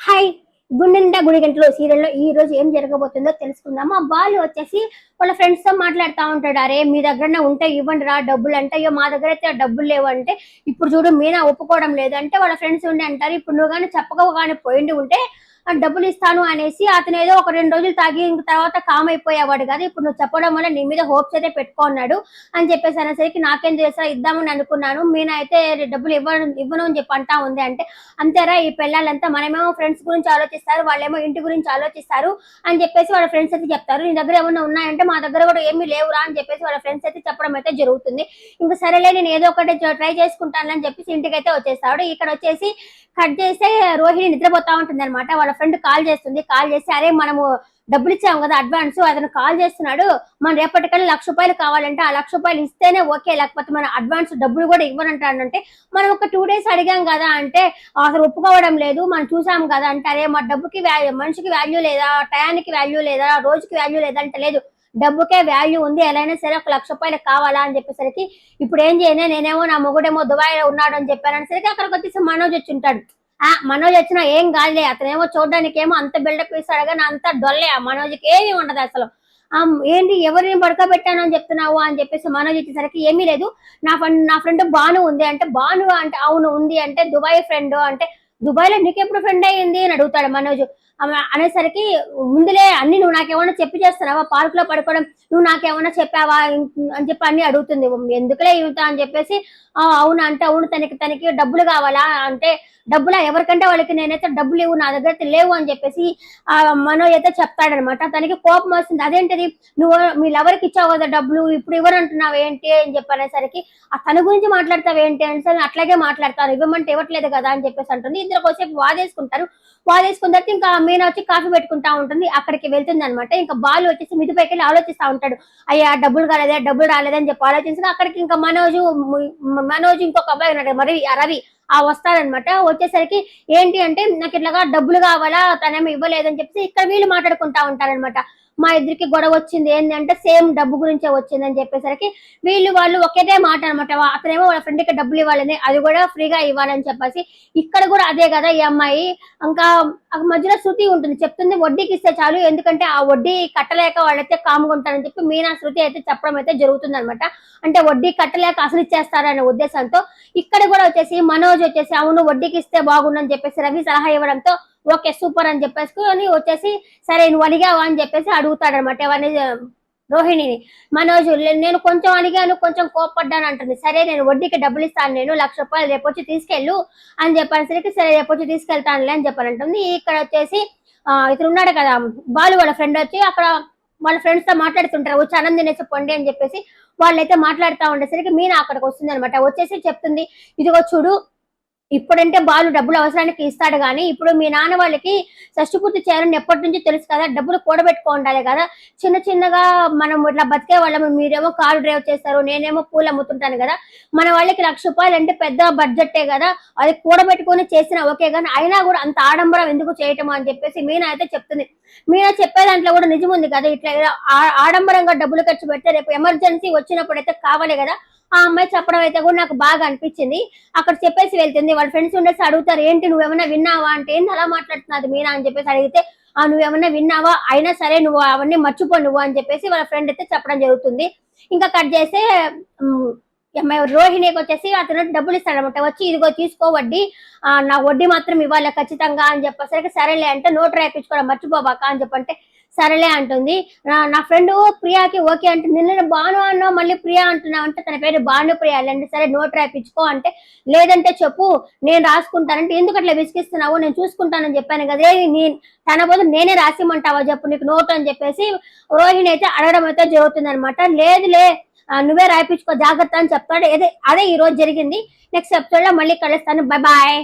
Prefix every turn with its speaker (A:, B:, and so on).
A: Hi గుండెండా గుడి గంటలు సీరియల్లో ఈ రోజు ఏం జరగబోతుందో తెలుసుకుందాము. ఆ బాలు వచ్చేసి వాళ్ళ ఫ్రెండ్స్ తో మాట్లాడుతూ ఉంటాడు. అరే మీ దగ్గర ఉంటే ఇవ్వండి రా డబ్బులు అంటే, అయ్యో మా దగ్గర అయితే డబ్బులు లేవు అంటే, ఇప్పుడు చూడు మీనా ఒప్పుకోవడం లేదు అంటే వాళ్ళ ఫ్రెండ్స్ ఉండి అంటారు, ఇప్పుడు నువ్వు కానీ చెప్పగా పోయిండి ఉంటే డబ్బులు ఇస్తాను అనేసి అతను ఏదో ఒక 2 రోజులు తాగి ఇంక తర్వాత కామ్ అయిపోయేవాడు కదా, ఇప్పుడు నువ్వు చెప్పడం వల్ల నీ మీద హోప్స్ అయితే పెట్టుకున్నాడు అని చెప్పేసి అనేసరికి నాకేం చేస్తా ఇద్దామని అనుకున్నాను, మీనా అయితే డబ్బులు ఇవ్వను అని చెప్పి అంటా ఉంది అంటే, అంతేరా ఈ పిల్లలంతా మనమేమో ఫ్రెండ్స్ గురించి ఆలోచిస్తారు, వాళ్ళేమో ఇంటి గురించి ఆలోచిస్తారు అని చెప్పేసి వాళ్ళ ఫ్రెండ్స్ అయితే చెప్తారు. నీ దగ్గర ఏమన్నా ఉన్నాయంటే మా దగ్గర కూడా ఏమీ లేవురా అని చెప్పేసి వాళ్ళ ఫ్రెండ్స్ అయితే చెప్పడం అయితే జరుగుతుంది. ఇంకా సరేలే నేను ఏదో ఒకటి ట్రై చేసుకుంటాను అని చెప్పేసి ఇంటికైతే వచ్చేస్తాడు. ఇక్కడ వచ్చేసి కట్ చేస్తే రోహిణి నిద్రపోతా ఉంటుంది అనమాట. వాళ్ళ ఫ్రెండ్ కాల్ చేస్తుంది. కాల్ చేసి అరే మనము డబ్బులు ఇచ్చాము కదా అడ్వాన్స్, అతను కాల్ చేస్తున్నాడు, మన రేపటికల్లా ₹1,00,000 కావాలంటే ఆ ₹1,00,000 ఇస్తేనే ఓకే, లేకపోతే మన అడ్వాన్స్ డబ్బులు కూడా ఇవ్వనంటాడంటే, మనం ఒక 2 days అడిగాం కదా అంటే అసలు ఒప్పుకోవడం లేదు, మనం చూసాం కదా అంటే, అరే మా డబ్బుకి మనిషికి వాల్యూ లేదా, టయానికి వాల్యూ లేదా, రోజుకి వాల్యూ లేదంటే, లేదు డబ్బుకే వాల్యూ ఉంది, ఎలా అయినా సరే ఒక ₹1,00,000 కావాలా అని చెప్పేసరికి ఇప్పుడు ఏం చేయను, నేనేమో నా మొగుడేమో దుబాయ్ లో ఉన్నాడు అని చెప్పారనేసరికి అక్కడికి వచ్చేసి మనోజ్ వచ్చి ఉంటాడు. మనోజ్ వచ్చినా ఏం కాదులే, అతనేమో చూడడానికి ఏమో అంత బిల్డప్ ఇస్తాడు కానీ అంత డొల్లే, ఆ మనోజ్కి ఏమీ ఉండదు అసలు. ఏంటి ఎవరిని పడుకోబెట్టాను అని చెప్తున్నావు అని చెప్పేసి మనోజ్ వచ్చేసరికి ఏమీ లేదు, నా ఫ్రెండ్ బాను ఉంది అంటే, బాను అంటే అవును ఉంది అంటే, దుబాయ్ ఫ్రెండ్ అంటే, దుబాయ్ లో నీకెప్పుడు ఫ్రెండ్ అయ్యింది అని అడుగుతాడు మనోజ్. అనేసరికి ముందులే అన్ని నువ్వు నాకేమన్నా చెప్పి చేస్తున్నావా, పార్క్ లో పడుకోవడం నువ్వు నాకేమన్నా చెప్పావా అని చెప్పి అన్ని అడుగుతుంది. ఎందుకులే ఇవుతా అని చెప్పేసి అవును అంటే, అవును తనకి డబ్బులు కావాలా అంటే, డబ్బులా ఎవరికంటే వాళ్ళకి, నేనైతే డబ్బులు ఇవ్వు నా దగ్గర అయితే లేవు అని చెప్పేసి మనోజ్ అయితే చెప్తాడనమాట. తనకి కోపం వస్తుంది. అదేంటిది నువ్వు మీ లవర్కి ఇచ్చావు కదా డబ్బులు, ఇప్పుడు ఇవ్వరంటున్నావు ఏంటి అని చెప్పి అనేసరికి తన గురించి మాట్లాడతావు ఏంటి అంటే, అట్లాగే మాట్లాడతాను, ఇవ్వమంటే ఇవ్వట్లేదు కదా అని చెప్పేసి అంటుంది. ఇద్దరు కొద్దిసేపు వాదేసుకుంటారు. వాదేసుకున్న తర్వాత ఇంకా మీనా వచ్చి కాఫీ పెట్టుకుంటా ఉంటుంది. అక్కడికి వెళ్తుంది అనమాట. ఇంకా బాలు వచ్చేసి మిదిపైకి వెళ్ళి ఆలోచిస్తా ఉంటాడు. అయ్యా డబ్బులు కాలేదా డబ్బులు రాలేదని చెప్పి ఆలోచించి అక్కడికి ఇంకా మనోజ్ ఇంకొక అబ్బాయి ఉన్నాడు మరి రవి వస్తాడనమాట. వచ్చేసరికి ఏంటి అంటే, నాకు ఇట్లాగా డబ్బులు కావాలా, తనేమో ఇవ్వలేదని చెప్పేసి ఇక్కడ వీళ్ళు మాట్లాడుకుంటా ఉంటారనమాట. మా ఇద్దరికి గొడవ వచ్చింది ఏంటంటే సేమ్ డబ్బు గురించే వచ్చిందని చెప్పేసరికి వాళ్ళు ఒకేటే మాట అనమాట. అతనేమో వాళ్ళ ఫ్రెండ్ కి డబ్బులు ఇవ్వాలని, అది కూడా ఫ్రీగా ఇవ్వాలని చెప్పేసి, ఇక్కడ కూడా అదే కదా ఈ అమ్మాయి. ఇంకా మధ్యలో శృతి ఉంటుంది, చెప్తుంది వడ్డీకి ఇస్తే చాలు, ఎందుకంటే ఆ వడ్డీ కట్టలేక వాళ్ళైతే కాముగా ఉంటారని చెప్పి మీనా శృతి అయితే చెప్పడం అయితే జరుగుతుంది అనమాట. అంటే వడ్డీ కట్టలేక అసలు ఇచ్చేస్తారనే ఉద్దేశంతో ఇక్కడ కూడా వచ్చేసి మనోజ్ వచ్చేసి అవును వడ్డీకి ఇస్తే బాగుండని చెప్పేసి రవి సలహా ఇవ్వడంతో ఓకే సూపర్ అని చెప్పేసుకొని వచ్చేసి, సరే నువ్వు అడిగావా అని చెప్పేసి అడుగుతాడనమాట ఎవరిని, రోహిణిని. మనోజ్ నేను కొంచెం అడిగాను కొంచెం కోప్పడ్డాను అంటుంది. సరే నేను వడ్డీకి డబ్బులు ఇస్తాను, నేను ₹1,00,000 రేపు వచ్చి తీసుకెళ్ళు అని చెప్పేసరికి, సరే రేపు వచ్చి తీసుకెళ్తానులే అని చెప్పానంటుంది. ఇక్కడ వచ్చేసి ఇతను ఉన్నాడు కదా బాలు వాళ్ళ ఫ్రెండ్ వచ్చి అక్కడ వాళ్ళ ఫ్రెండ్స్ తో మాట్లాడుతుంటారు, వచ్చి అన్నం తినేసి పొండి అని చెప్పేసి వాళ్ళైతే మాట్లాడుతూ ఉండేసరికి మీనా అక్కడికి వస్తుంది అనమాట. వచ్చేసి చెప్తుంది, ఇదిగో చూడు ఇప్పుడంటే బాలు డబ్బులు అవసరానికి ఇస్తాడు కానీ, ఇప్పుడు మీ నాన్న వాళ్ళకి షష్టి పూర్తి చేయాలని ఎప్పటి నుంచి తెలుసు కదా, డబ్బులు కూడబెట్టుకో ఉండాలి కదా, చిన్న చిన్నగా మనం ఇట్లా బతికే వాళ్ళము, మీరేమో కారు డ్రైవ్ చేస్తారు, నేనేమో పూలు అమ్ముతుంటాను కదా, మన వాళ్ళకి ₹1,00,000 అంటే పెద్ద బడ్జెటే కదా, అది కూడబెట్టుకొని చేసిన ఓకే కానీ అయినా కూడా అంత ఆడంబరం ఎందుకు చేయటం అని చెప్పేసి మీనా అయితే చెప్తుంది. మీనా చెప్పే దాంట్లో కూడా నిజం ఉంది కదా, ఇట్లా ఆడంబరంగా డబ్బులు ఖర్చు పెడితే రేపు ఎమర్జెన్సీ వచ్చినప్పుడు అయితే కావాలి కదా. ఆ అమ్మాయి చెప్పడం అయితే కూడా నాకు బాగా అనిపించింది. అక్కడ చెప్పేసి వెళ్తుంది. వాళ్ళ ఫ్రెండ్స్ ఉండేసి అడుగుతారు, ఏంటి నువ్వేమన్నా విన్నావా అంటే, ఏంటి అలా మాట్లాడుతున్నది మీనా అని చెప్పేసి అడిగితే, నువ్వేమన్నా విన్నావా, అయినా సరే నువ్వు అవన్నీ మర్చిపో నువ్వు అని చెప్పేసి వాళ్ళ ఫ్రెండ్ అయితే చెప్పడం జరుగుతుంది. ఇంకా కట్ చేస్తే రోహిణికి వచ్చేసి అతను డబ్బులు ఇస్తాడనమాట. వచ్చి ఇదిగో తీసుకో వడ్డీ, నా వడ్డీ మాత్రం ఇవ్వాలి ఖచ్చితంగా అని చెప్పేసరికి సరేలే అంటే, నోట్ రాయించుకోవడం మర్చిపోబాక అని చెప్పంటే సరేలే అంటుంది. నా ఫ్రెండ్ ప్రియాకి ఓకే అంటే, నిన్న బాను అన్నావు మళ్ళీ ప్రియా అంటున్నావు అంటే, తన పేరు భానుప్రియ అండి, సరే నోట్ రాయించుకో అంటే, లేదంటే చెప్పు నేను రాసుకుంటానంటే, ఎందుకు అట్లా విసిగిస్తున్నావు, నేను చూసుకుంటానని చెప్పాను కదా, తన బదులు నేనే రాసిమంటావా చెప్పు నీకు నోట్ అని చెప్పేసి రోహిణి అయితే అడగడం అయితే జరుగుతుంది అనమాట. లేదులే నువ్వే రాయించుకో జాగ్రత్త అని చెప్తాడు. అదే ఈ రోజు జరిగింది. నెక్స్ట్ ఎపిసోడ్ లో మళ్ళీ కలుస్తాను. Bye bye.